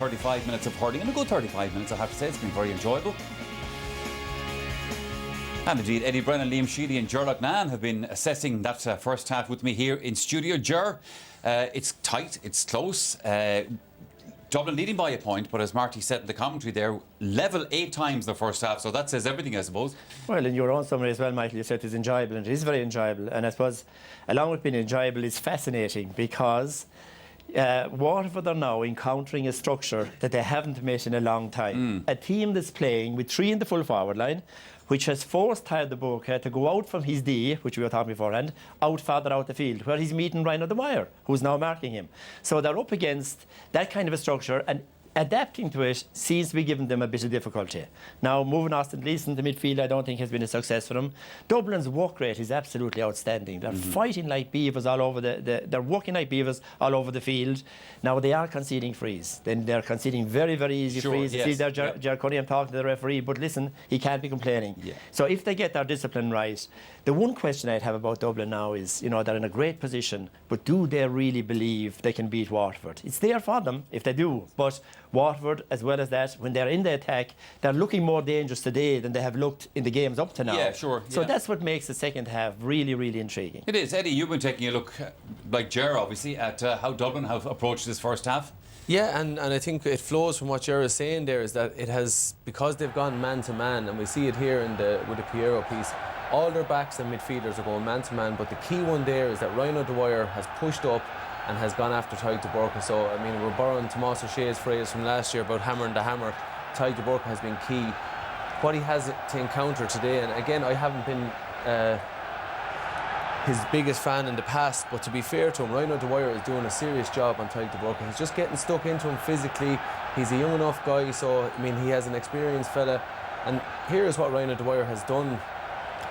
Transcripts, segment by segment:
35 minutes of hurling, and a good 35 minutes, I have to say. It's been very enjoyable. And indeed, Eddie Brennan, Liam Sheedy and Ger Nan have been assessing that first half with me here in studio. Ger, it's tight, it's close. Dublin leading by a point, but as Marty said in the commentary there, level 8 times the first half, so that says everything, I suppose. Well, in your own summary as well, Michael, you said it's enjoyable, and it is very enjoyable. And I suppose, along with being enjoyable, it's fascinating because Waterford are now encountering a structure that they haven't met in a long time. A team that's playing with 3 in the full forward line, which has forced Tyler de Burke to go out from his D, which we were talking beforehand, out further out the field, where he's meeting Ryan O'Dwyer, who's now marking him. So they're up against that kind of a structure, and adapting to it seems to be giving them a bit of difficulty. Now, moving Austin Gleeson to midfield, I don't think has been a success for them. Dublin's work rate is absolutely outstanding. They're fighting like beavers all over they're working like beavers all over the field. Now, they are conceding frees. Then they're conceding very, very easy frees. Yes. See, there, Ger Cunningham talking to the referee, but listen, he can't be complaining. Yeah. So if they get their discipline right, the one question I'd have about Dublin now is, you know, they're in a great position, but do they really believe they can beat Waterford? It's there for them if they do, but Waterford, as well as that, when they're in the attack, they're looking more dangerous today than they have looked in the games up to now. Yeah, sure. So that's what makes the second half really, really intriguing. It is. Eddie, you've been taking a look, like Ger, obviously, at how Dublin have approached this first half. Yeah, and I think it flows from what Ger is saying there, is that it has, because they've gone man-to-man, and we see it here with the Piero piece, all their backs and midfielders are going man-to-man, but the key one there is that Ryan O'Dwyer has pushed up and has gone after Tyke de Burke. So, I mean, we're borrowing Tomas O'Shea's phrase from last year about hammering the hammer. Tyke de Burke has been key. What he has to encounter today, and again, I haven't been his biggest fan in the past, but to be fair to him, Ryan O'Dwyer is doing a serious job on Tyke de Burke. He's just getting stuck into him physically. He's a young enough guy, so, I mean, he has an experienced fella. And here's what Ryan O'Dwyer has done,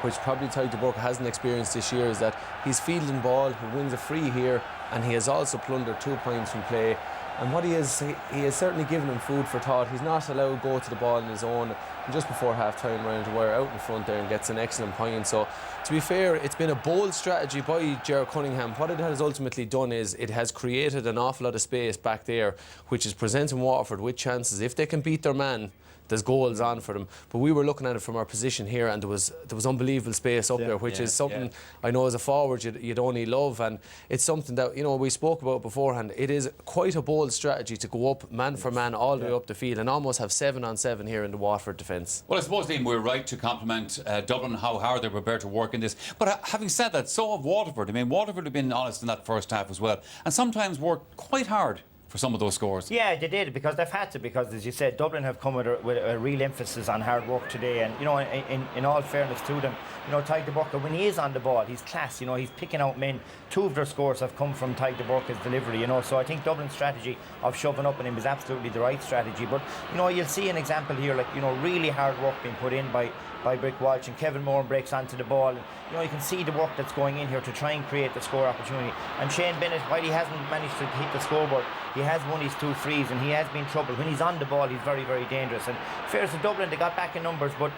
which probably Tyke de Burke hasn't experienced this year, is that he's fielding ball, he wins a free here, and he has also plundered 2 points from play. And what he has certainly given him food for thought. He's not allowed to go to the ball on his own. And just before half-time, Ryan O'Dwyer out in front there and gets an excellent point. So, to be fair, it's been a bold strategy by Ger Cunningham. What it has ultimately done is it has created an awful lot of space back there, which is presenting Waterford with chances. If they can beat their man, there's goals on for them. But we were looking at it from our position here, and there was unbelievable space up there, which is something I know as a forward you'd only love, and it's something that, you know, we spoke about beforehand. It is quite a bold strategy to go up man for man all the way up the field and almost have 7-on-7 here in the Waterford defence. Well, I suppose, Liam, we're right to compliment Dublin, how hard they're prepared to work in this. But having said that, so have Waterford. I mean, Waterford have been honest in that first half as well, and sometimes worked quite hard for some of those scores. Yeah, they did, because they've had to, because, as you said, Dublin have come with a real emphasis on hard work today, and, you know, in all fairness to them, you know, Tyke de Burke, when he is on the ball, he's class, you know, he's picking out men. 2 of their scores have come from Tyke de Burke's delivery, you know, so I think Dublin's strategy of shoving up on him is absolutely the right strategy. But, you know, you'll see an example here, like, you know, really hard work being put in by Brick Walsh, and Kevin Moore breaks onto the ball. And, you know, you can see the work that's going in here to try and create the score opportunity. And Shane Bennett, while he hasn't managed to hit the scoreboard, he has won his 2 frees, and he has been trouble. When he's on the ball, he's very, very dangerous. And fair to Dublin, they got back in numbers, but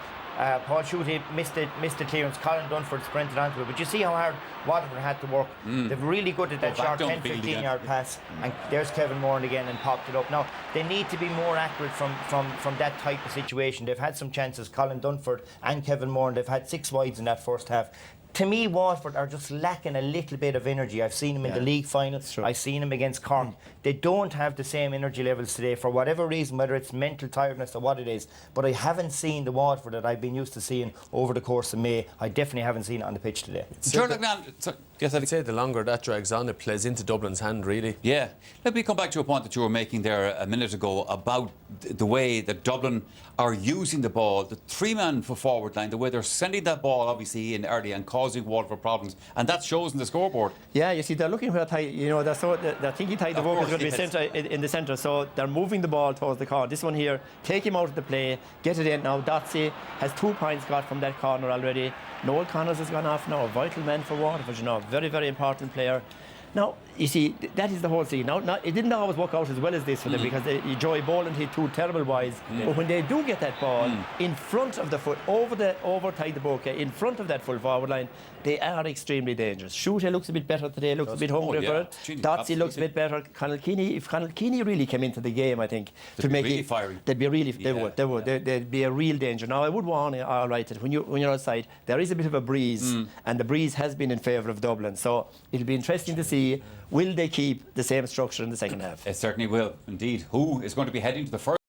Paul Schutte missed the clearance. Colin Dunford sprinted onto it. But you see how hard Waterford had to work. They're really good at that short 10-15 yard pass. And there's Kevin Moore again, and popped it up. Now, they need to be more accurate from that type of situation. They've had some chances, Colin Dunford and Kevin Moore, and they've had 6 wides in that first half. To me, Waterford are just lacking a little bit of energy. I've seen them in the league final. I've seen them against Cork. They don't have the same energy levels today, for whatever reason, whether it's mental tiredness or what it is. But I haven't seen the Waterford that I've been used to seeing over the course of May. I definitely haven't seen it on the pitch today. Yes, I'd say the longer that drags on, it plays into Dublin's hand, really. Yeah. Let me come back to a point that you were making there a minute ago about the way that Dublin are using the ball, the 3-man for forward line, the way they're sending that ball obviously in early and causing Waterford problems, and that shows in the scoreboard. Yeah, you see, they're looking where you know, they're thinking Tyke de Burke is going to be in the centre, so they're moving the ball towards the corner. This one here, take him out of the play, get it in. Now, Dotsy has 2 points got from that corner already. Noel Connors has gone off now, a vital man for Waterford, you know, very, very important player. Now, you see, that is the whole thing. Now, it didn't always work out as well as this for them because Joey Boland hit 2 terrible wides. But when they do get that ball in front of the foot, over Tadhg de Boca, in front of that full forward line, they are extremely dangerous. Schutte looks a bit better today, looks a bit hungrier for it. Dotsey looks a bit better. Conal Keaney, if Conal Keaney really came into the game, I think, to make really it, fiery. they'd be really, they would. They'd be a real danger. Now, I would warn you, all right, that when you're outside, there is a bit of a breeze, and the breeze has been in favour of Dublin. So it'll be interesting to see, will they keep the same structure in the second half? It certainly will, indeed. Who is going to be heading to the first